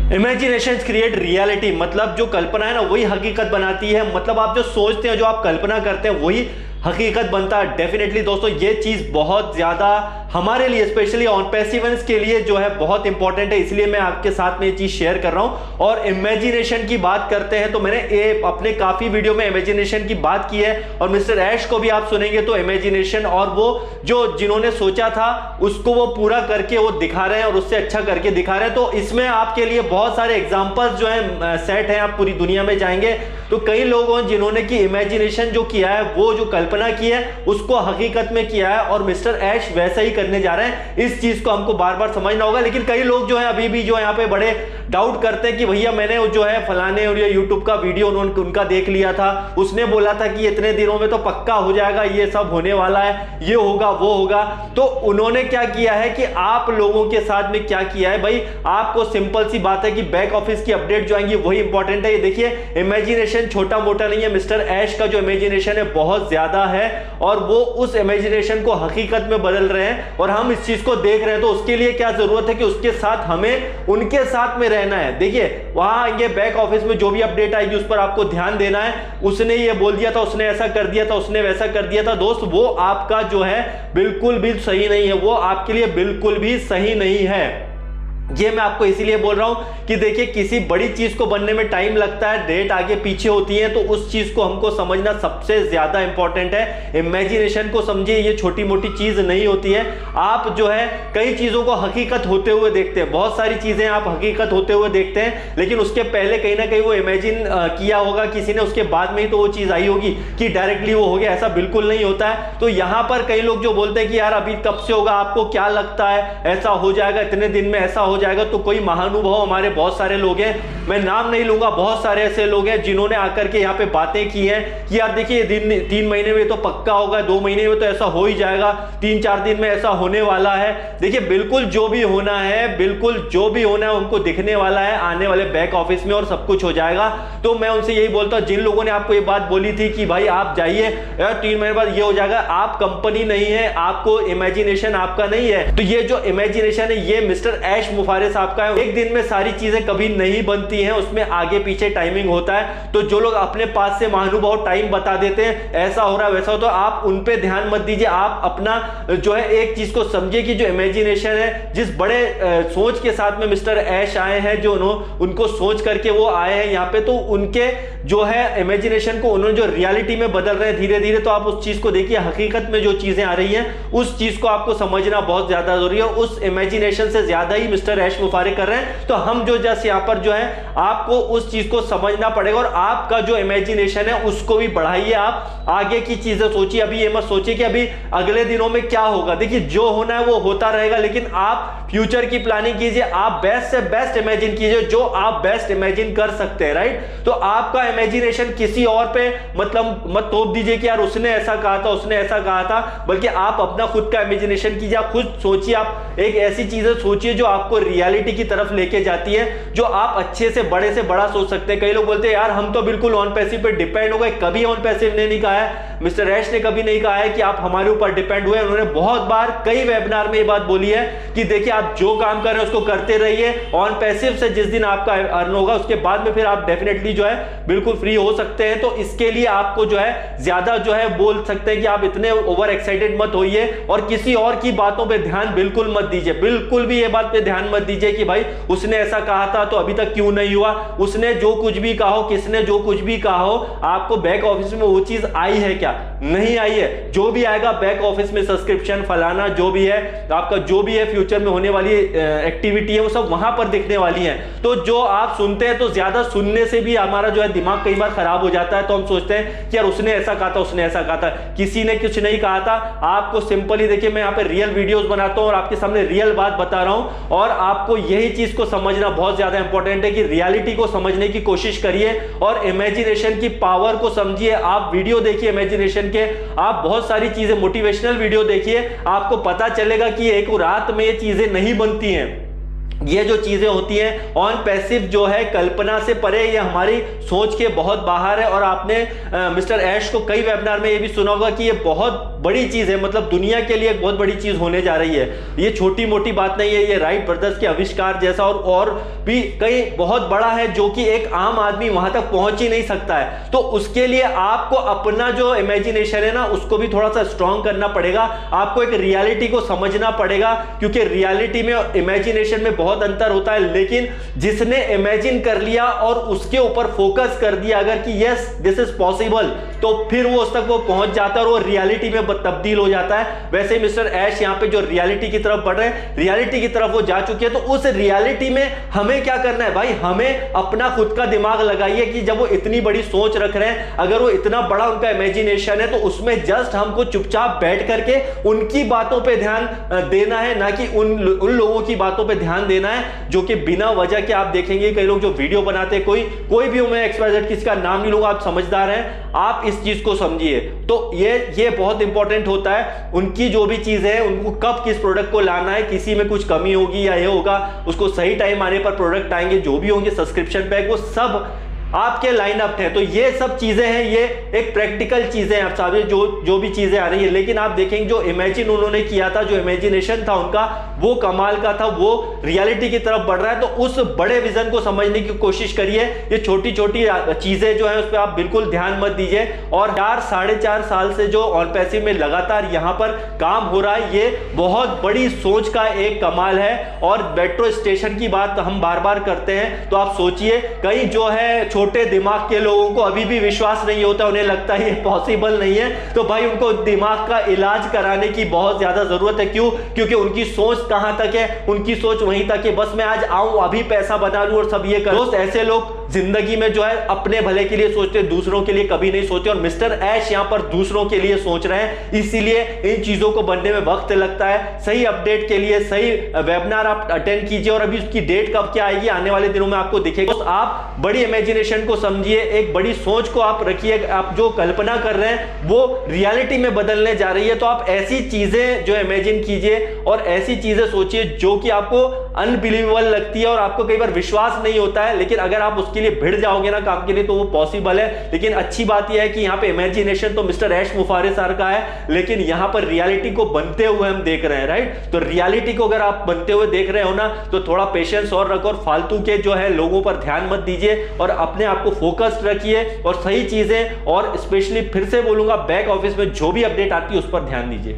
Imagination create reality, मतलब जो कल्पना है ना वही हकीकत बनाती है। मतलब आप जो सोचते हैं, जो आप कल्पना करते हैं वही हकीकत बनता है। डेफिनेटली दोस्तों ये चीज बहुत ज्यादा हमारे लिए, स्पेशली ऑन पैसिवेंस के लिए जो है बहुत इंपॉर्टेंट है, इसलिए मैं आपके साथ में ये चीज शेयर कर रहा हूं। और इमेजिनेशन की बात करते हैं तो मैंने अपने काफी वीडियो में इमेजिनेशन की बात की है, और मिस्टर ऐश को भी आप सुनेंगे तो इमेजिनेशन और वो जो जिन्होंने सोचा था उसको वो पूरा करके वो दिखा रहे हैं और उससे अच्छा करके दिखा रहे हैं। तो इसमें आपके लिए बहुत सारे एग्जांपल्स जो है सेट हैं। आप पूरी दुनिया में जाएंगे तो कई लोग हैं जिन्होंने की इमेजिनेशन जो किया है, वो जो कल्पना की है उसको हकीकत में किया है, और मिस्टर ऐश वैसा ही करने जा रहे हैं। इस चीज को हमको बार बार समझना होगा। लेकिन कई लोग जो है अभी भी जो यहाँ पे बड़े डाउट करते हैं कि भैया मैंने जो है फलाने और ये यूट्यूब का वीडियो उनका देख लिया था, उसने बोला था कि इतने दिनों में तो पक्का हो जाएगा, ये सब होने वाला है, ये होगा वो होगा। तो उन्होंने क्या किया है कि आप लोगों के साथ में क्या किया है भाई, आपको सिंपल सी बात है कि बैक ऑफिस की अपडेट जो आएंगी वही इंपॉर्टेंट है। ये देखिए इमेजिनेशन छोटा मोटा नहीं है, मिस्टर ऐश का जो इमेजिनेशन है बहुत ज्यादा है, और वो उस इमेजिनेशन को हकीकत में बदल रहे हैं और हम इस चीज को देख रहे हैं। तो उसके लिए क्या जरूरत है कि उसके साथ हमें उनके साथ में रहना है। देखिए वहां आएंगे बैक ऑफिस में जो भी अपडेट आएगी उस पर आपको ध्यान देना है। उसने ये बोल दिया था, उसने ऐसा कर दिया था, उसने वैसा कर दिया था, दोस्त वो आपका जो है बिल्कुल भी सही नहीं है, वो आपके लिए बिल्कुल भी सही नहीं है। ये मैं आपको इसीलिए बोल रहा हूं कि देखिए किसी बड़ी चीज को बनने में टाइम लगता है, डेट आगे पीछे होती है, तो उस चीज को हमको समझना सबसे ज्यादा इंपॉर्टेंट है। इमेजिनेशन को समझिए, ये छोटी मोटी चीज नहीं होती है। आप जो है कई चीजों को हकीकत होते हुए देखते हैं, बहुत सारी चीजें आप हकीकत होते हुए देखते हैं, लेकिन उसके पहले कहीं ना कहीं वो इमेजिन किया होगा किसी ने, उसके बाद में ही तो वो चीज आई होगी कि डायरेक्टली वो हो गया। ऐसा बिल्कुल नहीं होता है। तो यहां पर कई लोग जो बोलते हैं कि यार अभी कब से होगा, आपको क्या लगता है ऐसा हो जाएगा, इतने दिन में ऐसा हो जाएगा, तो कोई महानुभाव हमारे बहुत सारे लोग हैं, मैं नाम नहीं लूंगा, बहुत सारे ऐसे लोग हैं जिन्होंने आकर के यहाँ पे बातें की हैं कि यार देखिए 3 महीने में तो पक्का होगा, 2 महीने में तो ऐसा हो ही जाएगा, 3-4 दिन में ऐसा होने वाला है। देखिए बिल्कुल जो भी होना है, बिल्कुल जो भी होना है उनको दिखने वाला है आने वाले बैक ऑफिस में, और सब कुछ हो जाएगा। तो मैं उनसे यही बोलता हूं, जिन लोगों ने आपको ये बात बोली थी कि भाई आप जाइए यार 3 महीने बाद ये हो जाएगा, आप कंपनी नहीं है, आपको इमेजिनेशन आपका नहीं है। तो ये जो इमेजिनेशन है ये मिस्टर ऐश मुफारिस आपका है। एक दिन में सारी चीजें कभी नहीं बनती हैं, उसमें आगे पीछे टाइमिंग होता है। तो जो लोग अपने पास से महानुभाव टाइम बता देते हैं ऐसा हो रहा है वैसा हो, तो आप उन पे ध्यान मत दीजिए। आप अपना जो है एक चीज को समझिए कि जो इमेजिनेशन है, जिस बड़े सोच के साथ में मिस्टर ऐश आए हैं, जो उनको सोच करके वो आए हैं यहाँ पे, तो उनके जो है इमेजिनेशन को उन्होंने जो रियलिटी में बदल रहे हैं धीरे धीरे। तो आप उस चीज को देखिए, हकीकत में जो चीजें आ रही हैं उस चीज को आपको समझना बहुत ज्यादा जरूरी है, और उस इमेजिनेशन से ज्यादा ही मिस्टर ऐश मुफारिस कर रहे हैं। तो हम जो जस्ट यहां पर जो है आपको उस चीज को समझना पड़ेगा, और आपका जो इमेजिनेशन है उसको भी बढ़ाइए। आप आगे की चीजें सोचिए, अभी ये मत सोचिए कि अभी अगले दिनों में क्या होगा। देखिए जो होना है वो होता रहेगा, लेकिन आप फ्यूचर की प्लानिंग कीजिए, आप बेस्ट से बेस्ट इमेजिन कीजिए जो आप बेस्ट इमेजिन कर सकते हैं, राइट। तो आपका इमेजिनेशन किसी और पे मतलब मत थोप दीजिए कि यार उसने ऐसा कहा था, उसने ऐसा कहा था, बल्कि आप अपना खुद का इमेजिनेशन कीजिए, आप खुद सोचिए, आप एक ऐसी चीजें सोचिए जो आपको रियलिटी की तरफ लेके जाती है, जो आप अच्छे से बड़ा सोच सकते हैं। कई लोग बोलते हैं यार हम तो बिल्कुल ऑन पैसिव पे डिपेंड हो गए, कभी ऑन पैसिव ने नहीं कहा है, मिस्टर ऐश ने कभी नहीं कहा है कि आप हमारे ऊपर डिपेंड हुए। उन्होंने बहुत बार कई वेबिनार में ये बात बोली है कि देखिए आप जो काम कर रहे हैं उसको करते रहिए, ऑन पैसिव से जिस दिन आपका अर्न होगा उसके बाद में फिर आप डेफिनेटली जो है बिल्कुल फ्री हो सकते हैं। तो इसके लिए आपको जो है ज्यादा जो है बोल सकते हैं कि आप इतने ओवर एक्साइटेड मत होइए, और किसी और की बातों पे ध्यान बिल्कुल मत दीजिए, बिल्कुल भी ये बात पे ध्यान मत दीजिए कि भाई उसने ऐसा कहा था तो अभी तक क्यों नहीं हुआ, उसने जो कुछ भी कहा हो, किसने जो कुछ भी कहा हो, आपको बैक ऑफिस में वो चीज आई है क्या? नहीं आई है। जो भी आएगा बैक ऑफिस में सब्सक्रिप्शन फलाना जो भी है, आपका जो भी है फ्यूचर में होने वाली एक्टिविटी है वो सब वहां पर दिखने वाली है। तो जो आप सुनते हैं, तो ज्यादा सुनने से भी हमारा जो है दिमाग कई बार खराब हो जाता है। तो हम सोचते हैं कि यार उसने ऐसा कहा था, उसने ऐसा कहा था, किसी ने कुछ नहीं कहा था। आपको सिंपली देखिए, मैं यहाँ पे रियल वीडियोस बनाता हूँ और आपके सामने रियल बात बता रहा हूँ, और आपको यही चीज को समझना बहुत ज्यादा इंपॉर्टेंट है कि रियलिटी को समझने की कोशिश करिए और इमेजिनेशन की पावर को समझिए। आप वीडियो देखिए इमेजिनेशन के, आप बहुत सारी चीजें मोटिवेशनल वीडियो देखिए, आपको पता चलेगा कि एक रात में ये चीजें नहीं बनती हैं। ये जो चीजें होती हैं ऑन पैसिव जो है कल्पना से परे, ये हमारी सोच के बहुत बाहर है। और आपने मिस्टर ऐश को कई वेबिनार में ये भी सुना होगा कि ये बहुत बड़ी चीज है, मतलब दुनिया के लिए एक बहुत बड़ी चीज होने जा रही है। ये छोटी मोटी बात नहीं है, ये राइट ब्रदर्स के आविष्कार जैसा और भी कई बहुत बड़ा है, जो कि एक आम आदमी वहां तक पहुंच ही नहीं सकता है। तो उसके लिए आपको अपना जो इमेजिनेशन है ना, उसको भी थोड़ा सा स्ट्रांग करना पड़ेगा। आपको एक रियलिटी को समझना पड़ेगा, क्योंकि रियलिटी में और इमेजिनेशन में बहुत अंतर होता है। लेकिन जिसने इमेजिन कर लिया और उसके ऊपर फोकस कर दिया अगर कि यस दिस इज पॉसिबल, तो फिर वो उस तक वो पहुंच जाता है और वो रियलिटी में तब्दील हो जाता है। वैसे ही मिस्टर ऐश यहां पे जो रियलिटी की तरफ बढ़ रहे हैं, रियलिटी की तरफ वो जा चुके हैं। तो उस रियलिटी में हमें क्या करना है भाई, हमें अपना खुद का दिमाग लगाइए कि जब वो इतनी बड़ी सोच रख रहे हैं, अगर वो इतना बड़ा उनका इमेजिनेशन है, तो उसमें जस्ट हमको चुपचाप बैठ करके उनकी बातों पे ध्यान देना है, ना कि उन लोगों की बातों पे ध्यान देना है जो कि बिना वजह के आप देखेंगे कई लोग जो वीडियो बनाते हैं, कोई भी मैं एक्सवाइजेड किसी का नाम नहीं लूंगा, आप समझदार हैं, आप इस चीज को समझिए। तो ये बहुत इंपॉर्टेंट होता है, उनकी जो भी चीज है उनको कब किस प्रोडक्ट को लाना है, किसी में कुछ कमी होगी या ये होगा, उसको सही टाइम आने पर प्रोडक्ट आएंगे, जो भी होंगे सब्सक्रिप्शन पैक, वो सब आपके लाइनअप है। तो ये सब चीजें हैं, ये एक प्रैक्टिकल चीजें हैं, आप सारे जो भी चीजें आ रही है। लेकिन आप देखेंगे जो इमेजिन उन्होंने किया था, जो इमेजिनेशन था उनका, वो कमाल का था, वो रियलिटी की तरफ बढ़ रहा है। तो उस बड़े विजन को समझने की कोशिश करिए। ये छोटी छोटी चीजें जो है उस पर आप बिल्कुल ध्यान मत दीजिए। और 4-4.5 साल से जो ऑन पैसिव में लगातार यहां पर काम हो रहा है, ये बहुत बड़ी सोच का एक कमाल है। और मेट्रो स्टेशन की बात हम बार बार करते हैं, तो आप सोचिए कई जो है छोटे दिमाग के लोगों को अभी भी विश्वास नहीं होता, उन्हें लगता है ये पॉसिबल नहीं है। तो भाई उनको दिमाग का इलाज कराने की बहुत ज्यादा जरूरत है। क्यों? क्योंकि उनकी सोच कहां तक है, उनकी सोच वहीं तक है, बस मैं आज आऊं, अभी पैसा बना लूं और सब ये कर। दोस्त, ऐसे लोग जिंदगी में जो है अपने भले के लिए सोचते, दूसरों के लिए कभी नहीं सोचते। और मिस्टर ऐश यहां पर दूसरों के लिए सोच रहे हैं, इसीलिए इन चीजों को बनने में वक्त लगता है। सही अपडेट के लिए सही वेबिनार आप अटेंड कीजिए, और अभी उसकी डेट कब क्या आएगी आने वाले दिनों में आपको दिखेगा। तो आप बड़ी इमेजिनेशन को समझिए, एक बड़ी सोच को आप रखिए, आप जो कल्पना कर रहे हैं वो रियलिटी में बदलने जा रही है। तो आप ऐसी चीजें जो इमेजिन कीजिए और ऐसी चीजें सोचिए जो कि आपको अनबिलीवेबल लगती है और आपको कई बार विश्वास नहीं होता है, लेकिन अगर आप उसके लिए भिड़ जाओगे ना काम के लिए, तो वो पॉसिबल है। लेकिन अच्छी बात यह है कि यहाँ पे इमेजिनेशन तो मिस्टर ऐश मुफारे सर का है, लेकिन यहाँ पर रियलिटी को बनते हुए हम देख रहे हैं, राइट। तो रियलिटी को अगर आप बनते हुए देख रहे हो ना, तो थोड़ा पेशेंस और रखो, और फालतू के जो है लोगों पर ध्यान मत दीजिए, और अपने आप को फोकस्ड रखिए और सही चीजें, और स्पेशली फिर से बोलूंगा बैक ऑफिस में जो भी अपडेट आती है उस पर ध्यान दीजिए।